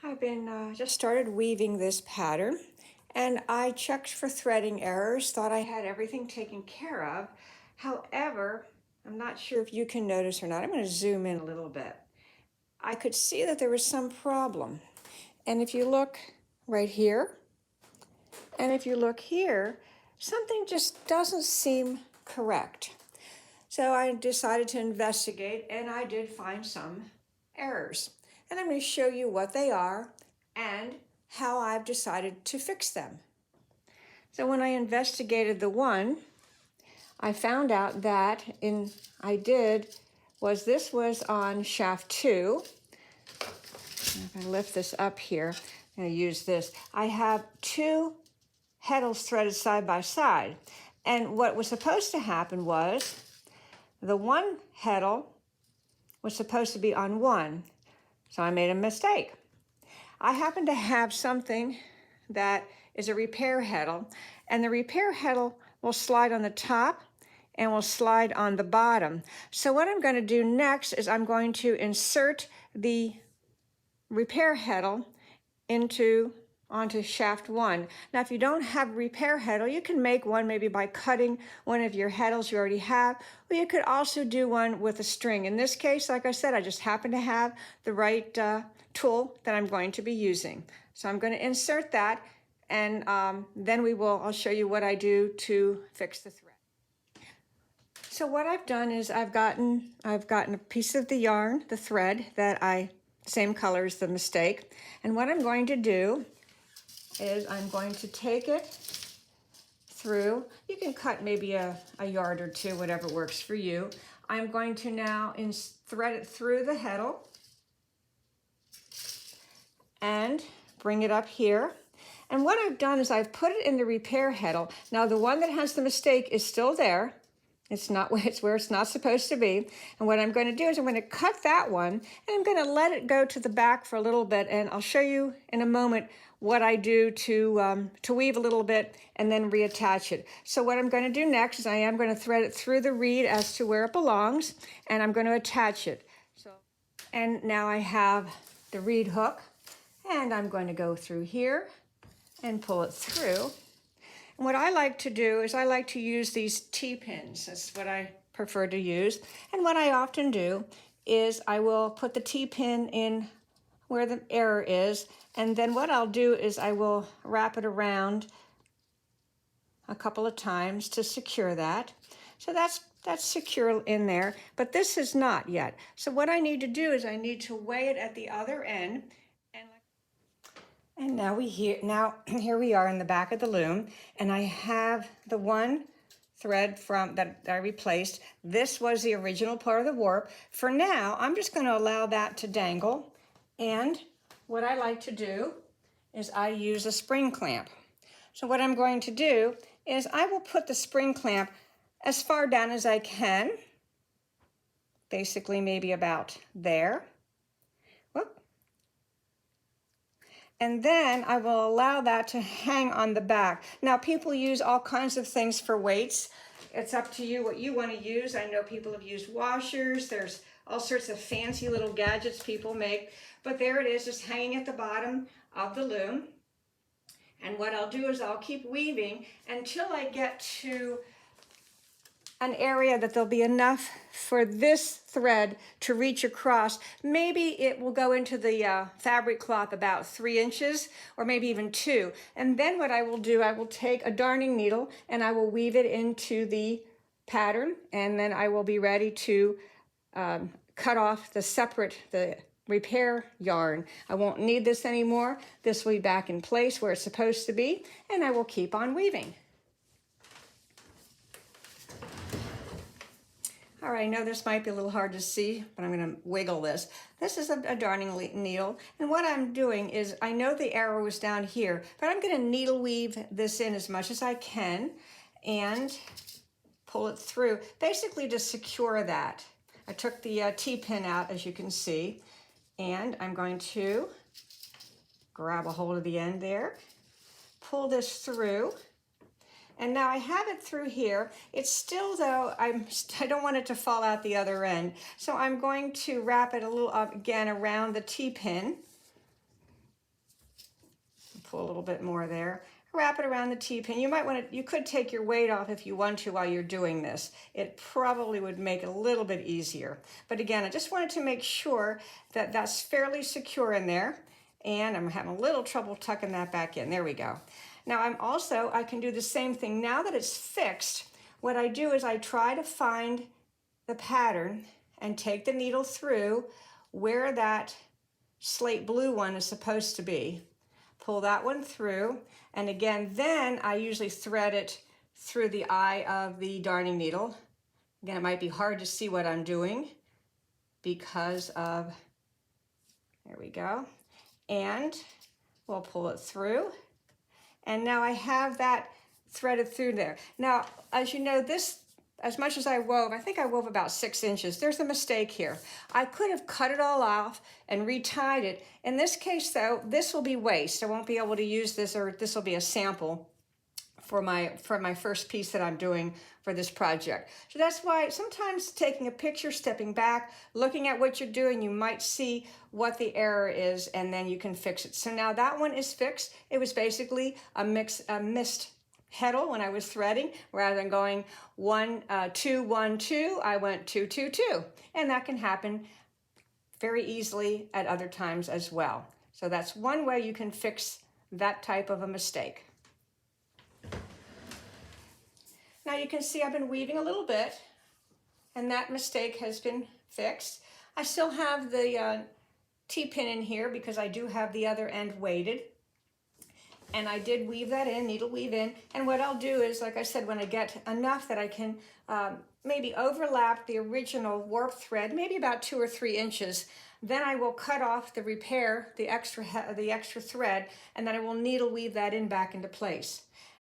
I've been just started weaving this pattern, and I checked for threading errors, thought I had everything taken care of. However, I'm not sure if you can notice or not. I'm going to zoom in a little bit. I could see that there was some problem. And if you look right here, and if you look here, something just doesn't seem correct. So I decided to investigate, and I did find some errors. And I'm going to show you what they are and how I've decided to fix them. So when I investigated the one, I found out that this was on shaft 2. If I lift this up here, I'm going to use this. I have 2 heddles threaded side by side. And what was supposed to happen was the one heddle was supposed to be on 1. So I made a mistake. I happen to have something that is a repair heddle, and the repair heddle will slide on the top and will slide on the bottom. So what I'm going to do next is I'm going to insert the repair heddle onto shaft 1. Now, if you don't have a repair heddle, you can make one maybe by cutting one of your heddles you already have, or you could also do one with a string. In this case, like I said, I just happen to have the right tool that I'm going to be using. So I'm going to insert that, and then I'll show you what I do to fix the thread. So what I've done is I've gotten a piece of the yarn, the thread same color as the mistake, and what I'm going to do is I'm going to take it through. You can cut maybe a yard or 2, whatever works for you. I'm going to now thread it through the heddle and bring it up here. And what I've done is I've put it in the repair heddle. Now the one that has the mistake is still there. It's where it's not supposed to be. And what I'm going to do is I'm going to cut that one, and I'm going to let it go to the back for a little bit, and I'll show you in a moment what I do to weave a little bit and then reattach it. So what I'm going to do next is I am going to thread it through the reed as to where it belongs, and I'm going to attach it. And now I have the reed hook, and I'm going to go through here and pull it through. And what I like to do is I like to use these T-pins. That's what I prefer to use. And what I often do is I will put the T-pin in where the error is, and then what I'll do is I will wrap it around a couple of times to secure that. So that's secure in there, but this is not yet. So what I need to do is I need to weigh it at the other end. And now here we are in the back of the loom, and I have the one thread that I replaced. This was the original part of the warp. For now, I'm just going to allow that to dangle, and what I like to do is I use a spring clamp. So what I'm going to do is I will put the spring clamp as far down as I can, basically maybe about there. Whoop. And then I will allow that to hang on the back. Now, people use all kinds of things for weights. It's up to you what you want to use. I know people have used washers. There's all sorts of fancy little gadgets people make. But there it is, just hanging at the bottom of the loom. And what I'll do is I'll keep weaving until I get to an area that there'll be enough for this thread to reach across. Maybe it will go into the fabric cloth about 3 inches, or maybe even 2. And then what I will do, I will take a darning needle and I will weave it into the pattern, and then I will be ready to cut off the repair yarn. I won't need this anymore. This will be back in place where it's supposed to be, and I will keep on weaving. All right, I know this might be a little hard to see, but I'm going to wiggle this. This is a darning needle, and what I'm doing is, I know the arrow was down here, but I'm going to needle weave this in as much as I can and pull it through, basically to secure that. I took the T-pin out, as you can see, and I'm going to grab a hold of the end there, pull this through. And now I have it through here. It's still, though, I don't want it to fall out the other end. So I'm going to wrap it a little up again around the T-pin. pull a little bit more there. Wrap it around the T-pin. You could take your weight off if you want to while you're doing this. It probably would make it a little bit easier. But again, I just wanted to make sure that that's fairly secure in there. And I'm having a little trouble tucking that back in. There we go. Now I can do the same thing. Now that it's fixed, what I do is I try to find the pattern and take the needle through where that slate blue one is supposed to be. Pull that one through, and again, then I usually thread it through the eye of the darning needle. Again, it might be hard to see what I'm doing because of, there we go, and we'll pull it through, and now I have that threaded through there. Now, as you know, this, as much as I wove, I think I wove about 6 inches. There's a mistake here. I could have cut it all off and retied it. In this case though, this will be waste. I won't be able to use this, or this will be a sample for my first piece that I'm doing for this project. So that's why sometimes taking a picture, stepping back, looking at what you're doing, you might see what the error is, and then you can fix it. So now that one is fixed. It was basically a missed heddle when I was threading. Rather than going 1 2 1 2, I went 2 2 2, and that can happen very easily at other times as well. So that's one way you can fix that type of a mistake. Now you can see I've been weaving a little bit, and that mistake has been fixed. I still have the T-pin in here because I do have the other end weighted. And I did weave that in, needle weave in. And what I'll do is, like I said, when I get enough that I can maybe overlap the original warp thread, maybe about 2 or 3 inches, then I will cut off the extra thread, and then I will needle weave that in back into place.